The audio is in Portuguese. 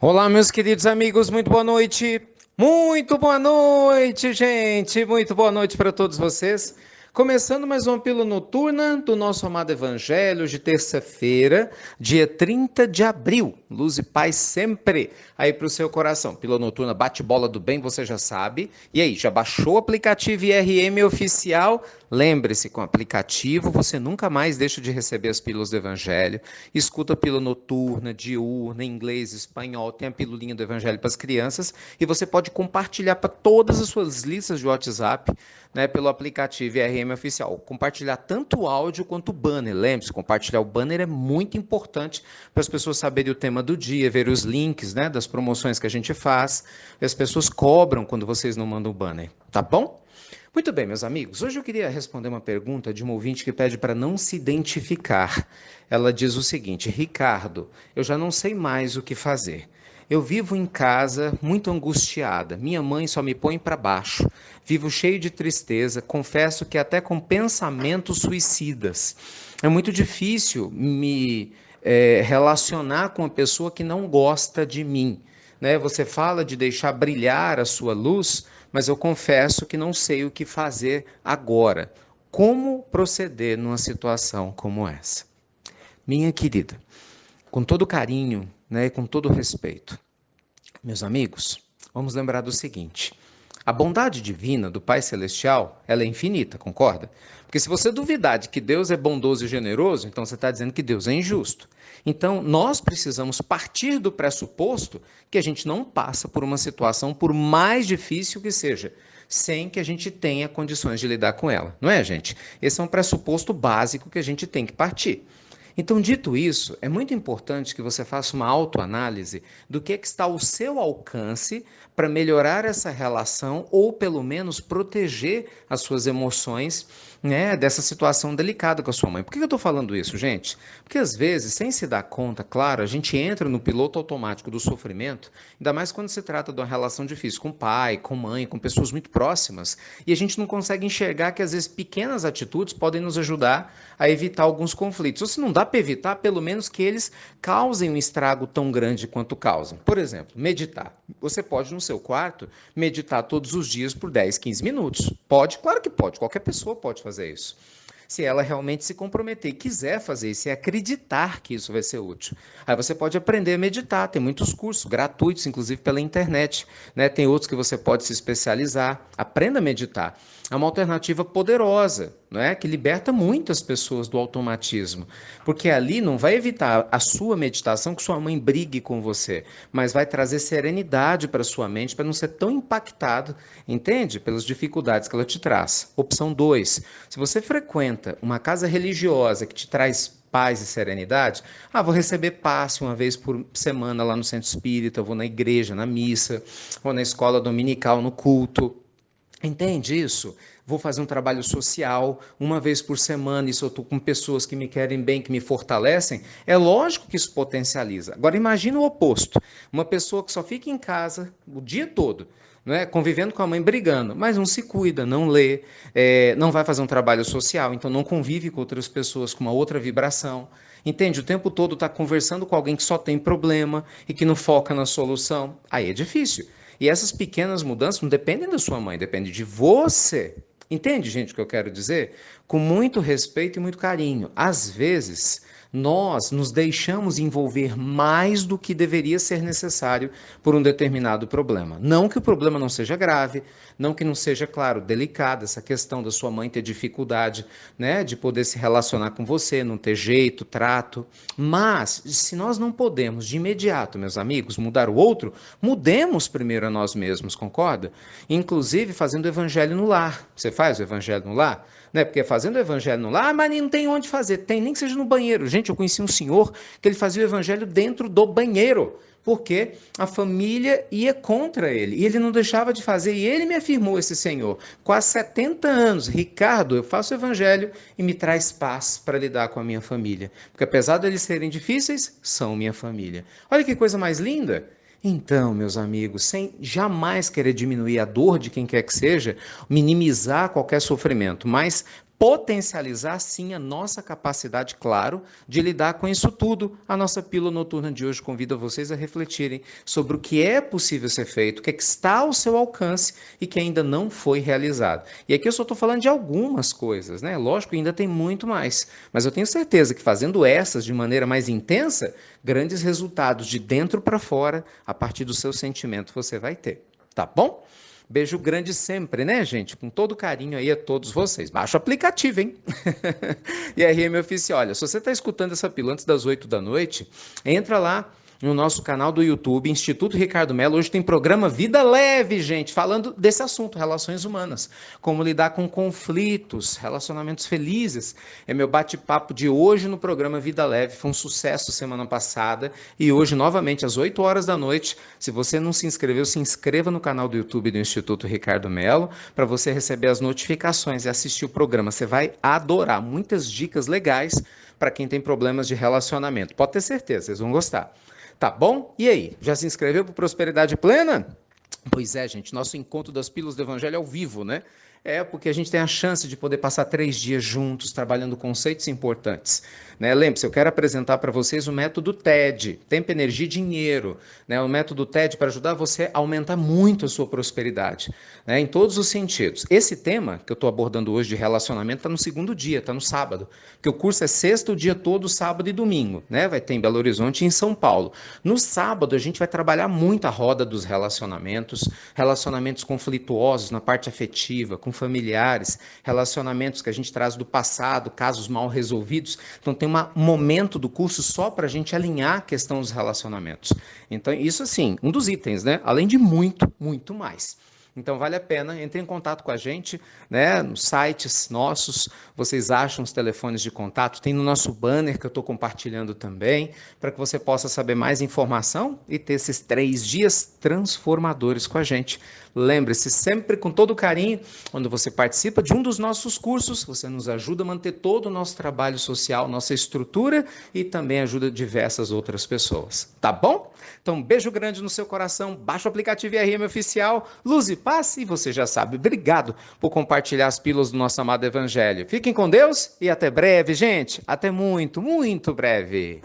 Olá, meus queridos amigos, muito boa noite. Muito boa noite, gente. Muito boa noite para todos vocês. Começando mais uma pílula noturna do nosso amado Evangelho de terça-feira, dia 30 de abril. Luz e paz sempre aí para o seu coração. Pílula noturna bate-bola do bem, você já sabe. E aí, já baixou o aplicativo IRM oficial? Lembre-se, com o aplicativo você nunca mais deixa de receber as pílulas do Evangelho. Escuta a pílula noturna, diurna, inglês, espanhol, tem a pílulinha do Evangelho para as crianças e você pode compartilhar para todas as suas listas de WhatsApp, né, pelo aplicativo IRM Oficial. Compartilhar tanto o áudio quanto o banner. Lembre-se, compartilhar o banner é muito importante para as pessoas saberem o tema do dia, ver os links, né, das promoções que a gente faz. E as pessoas cobram quando vocês não mandam o banner, tá bom? Muito bem, meus amigos. Hoje eu queria responder uma pergunta de uma ouvinte que pede para não se identificar. Ela diz o seguinte: Ricardo, eu já não sei mais o que fazer. Eu vivo em casa muito angustiada. Minha mãe só me põe para baixo. Vivo cheio de tristeza. Confesso que até com pensamentos suicidas. É muito difícil me relacionar com uma pessoa que não gosta de mim, né? Você fala de deixar brilhar a sua luz, mas eu confesso que não sei o que fazer agora. Como proceder numa situação como essa? Minha querida, com todo carinho, né, com todo respeito, meus amigos, vamos lembrar do seguinte: a bondade divina do Pai Celestial, ela é infinita, concorda? Porque se você duvidar de que Deus é bondoso e generoso, então você está dizendo que Deus é injusto. Então, nós precisamos partir do pressuposto que a gente não passa por uma situação, por mais difícil que seja, sem que a gente tenha condições de lidar com ela. Não é, gente? Esse é um pressuposto básico que a gente tem que partir. Então, dito isso, é muito importante que você faça uma autoanálise do que está ao seu alcance para melhorar essa relação ou, pelo menos, proteger as suas emoções, né, dessa situação delicada com a sua mãe. Por que eu estou falando isso, gente? Porque, às vezes, sem se dar conta, claro, a gente entra no piloto automático do sofrimento, ainda mais quando se trata de uma relação difícil com pai, com mãe, com pessoas muito próximas, e a gente não consegue enxergar que, às vezes, pequenas atitudes podem nos ajudar a evitar alguns conflitos. Ou se não dá para evitar, pelo menos que eles causem um estrago tão grande quanto causam. Por exemplo, meditar. Você pode, no seu quarto, meditar todos os dias por 10, 15 minutos. Pode? Claro que pode. Qualquer pessoa pode fazer isso. Se ela realmente se comprometer e quiser fazer isso e acreditar que isso vai ser útil. Aí você pode aprender a meditar, tem muitos cursos gratuitos, inclusive pela internet, né? Tem outros que você pode se especializar. Aprenda a meditar. É uma alternativa poderosa, não é? Que liberta muitas pessoas do automatismo, porque ali não vai evitar a sua meditação que sua mãe brigue com você, mas vai trazer serenidade para sua mente para não ser tão impactado, entende? Pelas dificuldades que ela te traz. Opção 2, se você frequenta uma casa religiosa que te traz paz e serenidade, vou receber passe uma vez por semana lá no centro espírita, vou na igreja, na missa, vou na escola dominical, no culto. Entende isso? Vou fazer um trabalho social uma vez por semana, e se eu estou com pessoas que me querem bem, que me fortalecem, é lógico que isso potencializa. Agora imagina o oposto, uma pessoa que só fica em casa o dia todo, não é? Convivendo com a mãe, brigando, mas não se cuida, não lê, não vai fazer um trabalho social, então não convive com outras pessoas com uma outra vibração. Entende? O tempo todo está conversando com alguém que só tem problema e que não foca na solução. Aí é difícil. E essas pequenas mudanças não dependem da sua mãe, dependem de você. Entende, gente, o que eu quero dizer? Com muito respeito e muito carinho. Às vezes, nós nos deixamos envolver mais do que deveria ser necessário por um determinado problema. Não que o problema não seja grave, não que não seja, claro, delicado, essa questão da sua mãe ter dificuldade, né, de poder se relacionar com você, não ter jeito, trato. Mas, se nós não podemos de imediato, meus amigos, mudar o outro, mudemos primeiro a nós mesmos, concorda? Inclusive fazendo o evangelho no lar. Você faz o evangelho no lar? Né? Porque fazendo o evangelho no lar, mas não tem onde fazer. Tem, nem que seja no banheiro. Gente, eu conheci um senhor que ele fazia o evangelho dentro do banheiro, porque a família ia contra ele, e ele não deixava de fazer, e ele me afirmou, esse senhor, quase 70 anos, Ricardo, eu faço o evangelho e me traz paz para lidar com a minha família, porque apesar de eles serem difíceis, são minha família. Olha que coisa mais linda! Então, meus amigos, sem jamais querer diminuir a dor de quem quer que seja, minimizar qualquer sofrimento, mas potencializar, sim, a nossa capacidade, claro, de lidar com isso tudo. A nossa pílula noturna de hoje convida vocês a refletirem sobre o que é possível ser feito, o que está ao seu alcance e que ainda não foi realizado. E aqui eu só estou falando de algumas coisas, né? Lógico, ainda tem muito mais, mas eu tenho certeza que fazendo essas de maneira mais intensa, grandes resultados de dentro para fora, a partir do seu sentimento, você vai ter. Tá bom? Beijo grande sempre, né, gente? Com todo carinho aí a todos vocês. Baixa o aplicativo, hein? E aí, meu oficial, olha, se você está escutando essa pílula antes das 8 da noite, entra lá no nosso canal do YouTube, Instituto Ricardo Mello. Hoje tem programa Vida Leve, gente, falando desse assunto, relações humanas. Como lidar com conflitos, relacionamentos felizes. É meu bate-papo de hoje no programa Vida Leve. Foi um sucesso semana passada. E hoje, novamente, às 8 horas da noite. Se você não se inscreveu, se inscreva no canal do YouTube do Instituto Ricardo Mello para você receber as notificações e assistir o programa. Você vai adorar. Muitas dicas legais para quem tem problemas de relacionamento. Pode ter certeza, vocês vão gostar. Tá bom? E aí, já se inscreveu para Prosperidade Plena? Pois é, gente, nosso encontro das pílulas do Evangelho ao vivo, né? É porque a gente tem a chance de poder passar 3 dias juntos, trabalhando conceitos importantes. Né? Lembre-se, eu quero apresentar para vocês o método TED, Tempo, Energia e Dinheiro. Né? O método TED para ajudar você a aumentar muito a sua prosperidade, né? Em todos os sentidos. Esse tema que eu estou abordando hoje de relacionamento está no segundo dia, está no sábado. Porque o curso é sexta o dia todo, sábado e domingo. Né? Vai ter em Belo Horizonte e em São Paulo. No sábado a gente vai trabalhar muito a roda dos relacionamentos, relacionamentos conflituosos na parte afetiva, com familiares, relacionamentos que a gente traz do passado, casos mal resolvidos. Então tem um momento do curso só para a gente alinhar a questão dos relacionamentos. Então isso assim, um dos itens, né? Além de muito, muito mais. Então vale a pena, entre em contato com a gente, né, nos sites nossos, vocês acham os telefones de contato, tem no nosso banner que eu estou compartilhando também, para que você possa saber mais informação e ter esses 3 dias transformadores com a gente. Lembre-se, sempre com todo carinho, quando você participa de um dos nossos cursos, você nos ajuda a manter todo o nosso trabalho social, nossa estrutura e também ajuda diversas outras pessoas. Tá bom? Então, beijo grande no seu coração, baixa o aplicativo IRM Oficial, luz e paz, e você já sabe, obrigado por compartilhar as pílulas do nosso amado Evangelho. Fiquem com Deus e até breve, gente. Até muito, muito breve.